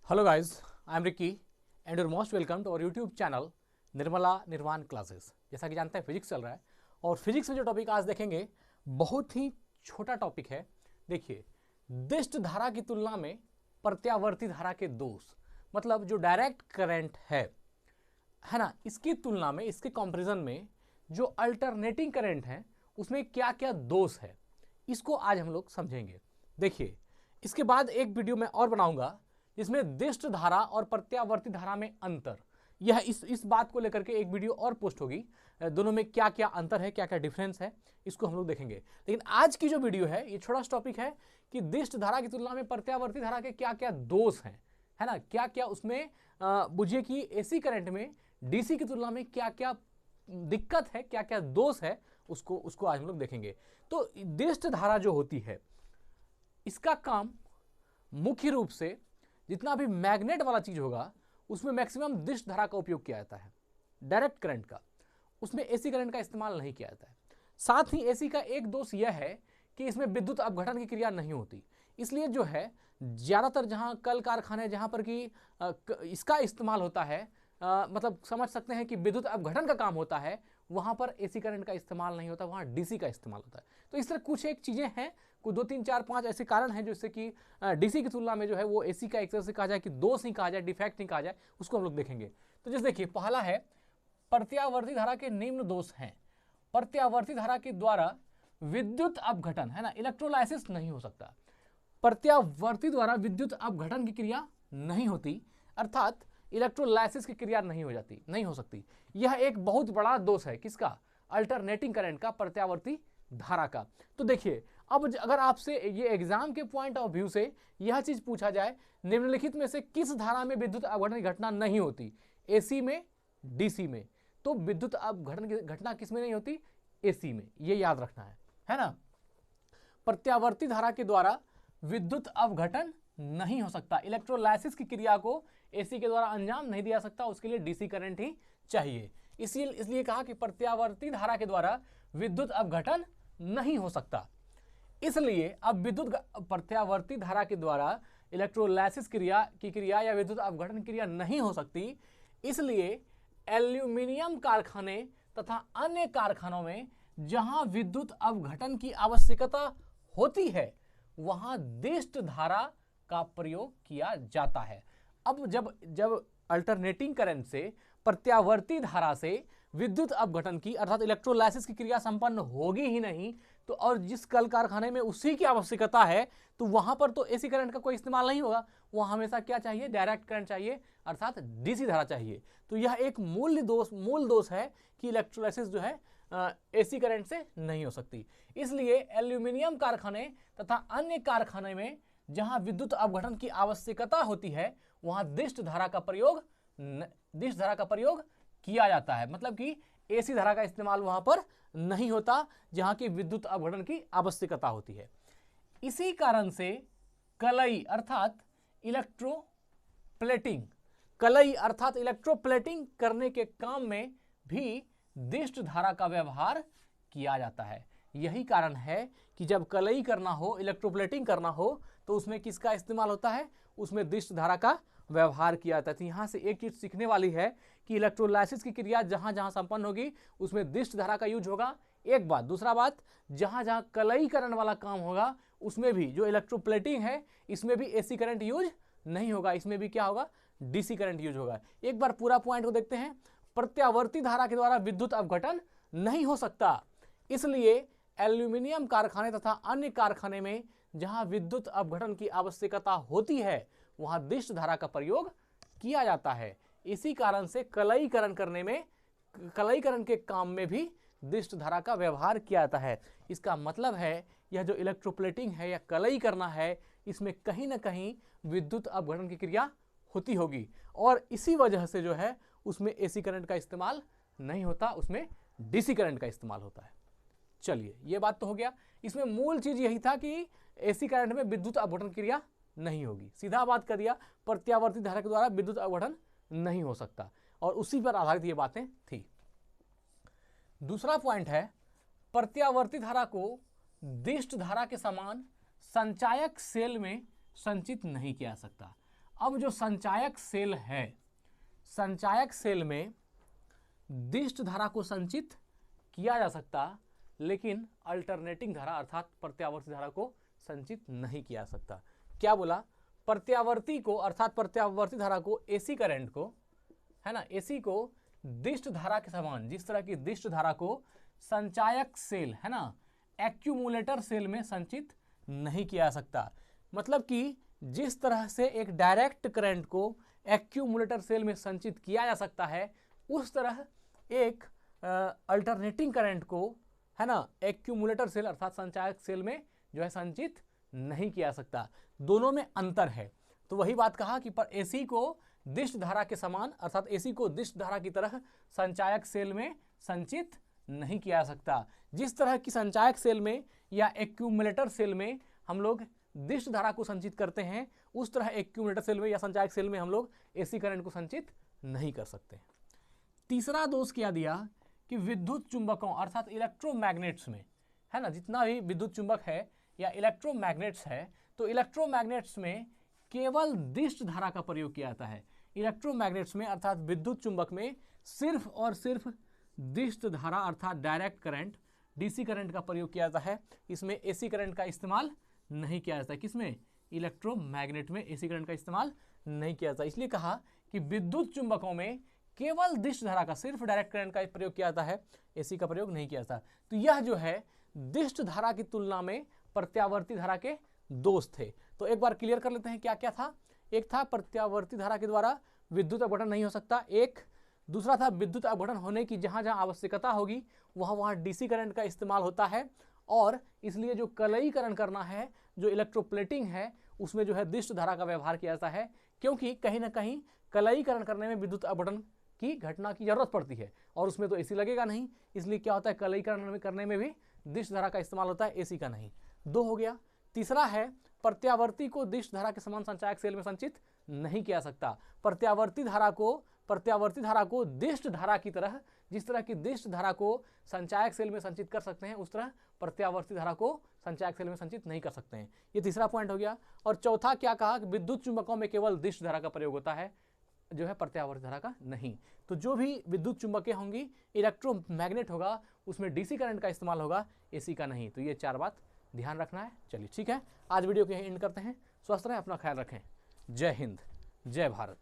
Hello guys, I am Ricky and your most welcome to our YouTube channel Nirmala Nirvana classes. जैसा कि जानते हैं physics चल रहा है और फिजिक्स में जो टॉपिक आज देखेंगे बहुत ही छोटा टॉपिक है। देखिए, दिष्ट धारा की तुलना में प्रत्यावर्ती धारा के दोष, मतलब जो डायरेक्ट करंट है ना, इसकी तुलना में, इसके कंपैरिजन में जो अल्टरनेटिंग करंट है उसमें क्या क्या दोष है, इसको आज हम लोग समझेंगे। देखिए, इसके बाद एक वीडियो मैं और बनाऊंगा जिसमें दिष्ट धारा और प्रत्यावर्ती धारा में अंतर, यह इस बात को लेकर के एक वीडियो और पोस्ट होगी। दोनों में क्या क्या अंतर है, क्या क्या डिफरेंस है, इसको हम लोग देखेंगे। लेकिन आज की जो वीडियो है ये छोटा सा टॉपिक है कि दिष्ट धारा की तुलना में प्रत्यावर्ती धारा के क्या क्या दोष हैं, है ना, क्या क्या उसमें बुझिए कि एसी करंट में डीसी की तुलना में क्या क्या दिक्कत है, क्या क्या दोष है, उसको आज हम लोग देखेंगे। तो दिष्ट धारा जो होती है इसका काम मुख्य रूप से जितना भी मैग्नेट वाला चीज होगा उसमें मैक्सिमम दिष्ट धारा का उपयोग किया जाता है, डायरेक्ट करंट का। उसमें एसी करंट का इस्तेमाल नहीं किया जाता है। साथ ही एसी का एक दोष यह है कि इसमें विद्युत अपघटन की क्रिया नहीं होती, इसलिए जो है ज्यादातर जहां कल कारखाने जहां पर कि इसका इस्तेमाल होता है, मतलब समझ सकते हैं कि विद्युत अपघटन का काम होता है, वहां पर एसी करंट का इस्तेमाल नहीं होता, वहां डीसी का इस्तेमाल होता है। तो इस तरह कुछ एक चीजें हैं, कुछ 2 3 4 5 ऐसे कारण हैं जिससे कि डीसी की तुलना में जो है वो एसी का एक तरह से कहा जाए कि दोष नहीं कहा जाए, डिफेक्ट नहीं कहा जाए, उसको हम लोग देखेंगे। तो जैसे देखिए, पहला है प्रत्यावर्ती धारा के निम्न दोष हैं। प्रत्यावर्ती धारा के द्वारा विद्युत अपघटन, है ना, इलेक्ट्रोलाइसिस नहीं हो सकता। प्रत्यावर्ती द्वारा विद्युत अपघटन की क्रिया नहीं होती, अर्थात इलेक्ट्रोलाइसिस की क्रिया नहीं हो सकती। यह एक बहुत बड़ा दोष है किसका? अल्टरनेटिंग करंट का, प्रत्यावर्ती धारा का। तो देखिए, अब अगर आपसे ये एग्जाम के पॉइंट ऑफ व्यू से यह चीज पूछा जाए, निम्नलिखित में से किस धारा में विद्युत अपघटन की घटना नहीं होती? एसी में, डीसी में। तो विद्युत अपघटन की घटना किस में नहीं होती? एसी में। ये याद रखना है ना। प्रत्यावर्ती धारा के द्वारा विद्युत अपघटन नहीं हो सकता, इलेक्ट्रोलाइसिस की क्रिया को एसी के द्वारा अंजाम नहीं दिया सकता, उसके लिए डीसी करंट ही चाहिए। इसलिए कहा कि प्रत्यावर्ती धारा के द्वारा विद्युत अपघटन नहीं हो सकता। इसलिए अब विद्युत प्रत्यावर्ती धारा के द्वारा इलेक्ट्रोलाइसिस क्रिया या विद्युत अपघटन क्रिया नहीं हो सकती। इसलिए एल्यूमिनियम कारखाने तथा अन्य कारखानों में जहां विद्युत अपघटन की आवश्यकता होती है वहां दिष्ट धारा का प्रयोग किया जाता है। अब जब अल्टरनेटिंग करंट से, प्रत्यावर्ती धारा से विद्युत अपघटन की अर्थात इलेक्ट्रोलाइसिस की क्रिया संपन्न होगी ही नहीं, तो और जिस कल कारखाने में उसी की आवश्यकता है तो वहां पर तो एसी करंट का कोई इस्तेमाल नहीं होगा, वहां हमेशा क्या चाहिए? डायरेक्ट करंट चाहिए, अर्थात डीसी धारा चाहिए। तो यह एक मूल दोष है कि इलेक्ट्रोलाइसिस जो है एसी करंट से नहीं हो सकती। इसलिए एल्यूमिनियम कारखाने तथा अन्य कारखाने में जहां विद्युत अपघटन की आवश्यकता होती है वहां दिष्ट धारा का प्रयोग किया जाता है, मतलब कि एसी धारा का इस्तेमाल वहां पर नहीं होता जहां की विद्युत अपघटन की आवश्यकता होती है। इसी कारण से कलई अर्थात इलेक्ट्रोप्लेटिंग करने के काम में भी दिष्ट धारा का व्यवहार किया जाता है। यही कारण है कि जब कलई करना हो, इलेक्ट्रोप्लेटिंग करना हो, तो उसमें किसका इस्तेमाल होता है? उसमें दिष्ट धारा का व्यवहार किया जाता है। तो यहां से एक चीज सीखने वाली है कि इलेक्ट्रोलाइसिस की क्रिया जहां जहां संपन्न होगी उसमें दिष्ट धारा का यूज होगा, एक बात। दूसरा बात, जहां जहां कलईकरण वाला काम होगा उसमें भी जो इलेक्ट्रोप्लेटिंग है इसमें भी एसी करंट यूज नहीं होगा, इसमें भी क्या होगा? डीसी करंट यूज होगा। एक बार पूरा पॉइंट को देखते हैं। प्रत्यावर्ती धारा के द्वारा विद्युत अपघटन नहीं हो सकता, इसलिए एल्यूमिनियम कारखाने तथा अन्य कारखाने में जहां विद्युत अपघटन की आवश्यकता होती है वहां दिष्ट धारा का प्रयोग किया जाता है। इसी कारण से कलईकरण के काम में भी दिष्ट धारा का व्यवहार किया जाता है। इसका मतलब है यह जो इलेक्ट्रोप्लेटिंग है या कलई करना है, इसमें कहीं ना कहीं विद्युत अपघटन की क्रिया होती होगी और इसी वजह से जो है उसमें एसी करंट का इस्तेमाल नहीं होता, उसमें डीसी करंट का इस्तेमाल होता है। चलिए, ये बात तो हो गया। इसमें मूल चीज यही था कि एसी करंट में विद्युत अपघटन क्रिया नहीं होगी, सीधा बात कर दिया, प्रत्यावर्ती धारा के द्वारा विद्युत अपघटन नहीं हो सकता और उसी पर आधारित ये बातें थी। दूसरा पॉइंट है, प्रत्यावर्ती धारा को दिष्ट धारा के समान संचायक सेल में संचित नहीं किया जा सकता। अब जो संचायक सेल है, संचायक सेल में दिष्ट धारा को संचित किया जा सकता, लेकिन अल्टरनेटिंग धारा अर्थात प्रत्यावर्ती धारा को संचित नहीं किया जा सकता। क्या बोला? प्रत्यावर्ती को अर्थात प्रत्यावर्ती धारा को, एसी करंट को, है ना, एसी को दिष्ट धारा के समान, जिस तरह की दिष्ट धारा को संचायक सेल, है ना, एक्यूमुलेटर सेल में संचित नहीं किया जा सकता। मतलब कि जिस तरह से एक डायरेक्ट करंट को एक्यूमुलेटर सेल में संचित किया जा सकता है, उस तरह एक अल्टरनेटिंग करंट को, है ना, एक्यूमुलेटर सेल अर्थात संचायक सेल में जो है संचित नहीं किया जा सकता। दोनों में अंतर है। तो वही बात कहा कि पर एसी को दिष्ट धारा के समान अर्थात एसी को दिष्ट धारा की तरह संचायक सेल में संचित नहीं किया जा सकता। जिस तरह की संचायक सेल में या एक्यूमुलेटर सेल में हम लोग दिष्ट धारा को संचित करते हैं, उस तरह एक्यूमुलेटर सेल में या संचायक सेल में हम लोग एसी करंट को संचित नहीं कर सकते। तीसरा दोष क्या दिया कि विद्युत चुंबकों अर्थात इलेक्ट्रोमैग्नेट्स में, है ना, जितना भी विद्युत चुंबक है या इलेक्ट्रोमैग्नेट्स है, तो इलेक्ट्रोमैग्नेट्स में केवल दिष्ट धारा का प्रयोग किया जाता है। इलेक्ट्रोमैग्नेट्स में अर्थात विद्युत चुंबक में सिर्फ और सिर्फ दिष्ट धारा अर्थात डायरेक्ट करंट, डीसी करंट का प्रयोग किया जाता है। इसमें एसी करंट का इस्तेमाल नहीं किया जाता है। किसमें? इलेक्ट्रोमैग्नेट में एसी करंट का इस्तेमाल नहीं किया जाता। इसलिए कहा कि विद्युत चुंबकों में केवल दिष्ट धारा का, सिर्फ डायरेक्ट करंट का प्रयोग किया जाता है, एसी का प्रयोग नहीं किया जाता। तो यह जो है दिष्ट धारा की तुलना में प्रत्यावर्ती धारा के दोष थे। तो एक बार क्लियर कर लेते हैं क्या क्या था। एक था प्रत्यावर्ती धारा के द्वारा विद्युत अपघटन नहीं हो सकता, एक। दूसरा था विद्युत अपघटन होने की जहां जहां आवश्यकता होगी वहां वहां डीसी करंट का इस्तेमाल होता है, और इसलिए जो कलईकरण करना है, जो इलेक्ट्रोप्लेटिंग है, उसमें जो है दिष्ट धारा का व्यवहार किया जाता है, क्योंकि कहीं ना कहीं कलईकरण करने में विद्युत अपघटन की घटना की जरूरत पड़ती है और उसमें तो एसी लगेगा नहीं। इसलिए क्या होता है, कलईकरण करने में भी दिष्ट धारा का इस्तेमाल होता है, एसी का नहीं। दो हो गया। तीसरा है प्रत्यावर्ती को दिष्ट धारा के समान संचायक सेल में संचित नहीं किया सकता। प्रत्यावर्ती धारा को दिष्ट धारा की तरह, जिस तरह की दिष्ट धारा को संचायक सेल में संचित कर सकते हैं, उस तरह प्रत्यावर्ती धारा को संचायक सेल में संचित नहीं कर सकते हैं। ये तीसरा पॉइंट हो गया। और चौथा क्या कहा कि विद्युत चुंबकों में केवल दिष्ट धारा का प्रयोग होता है, जो है प्रत्यावर्ती धारा का नहीं। तो जो भी विद्युत चुंबकें होंगी, इलेक्ट्रोमैग्नेट होगा, उसमें डीसी करंट का इस्तेमाल होगा, एसी का नहीं। तो ये चार बात ध्यान रखना है। चलिए ठीक है, आज वीडियो को यहीं एंड करते हैं। स्वस्थ रहें, अपना ख्याल रखें। जय हिंद, जय भारत।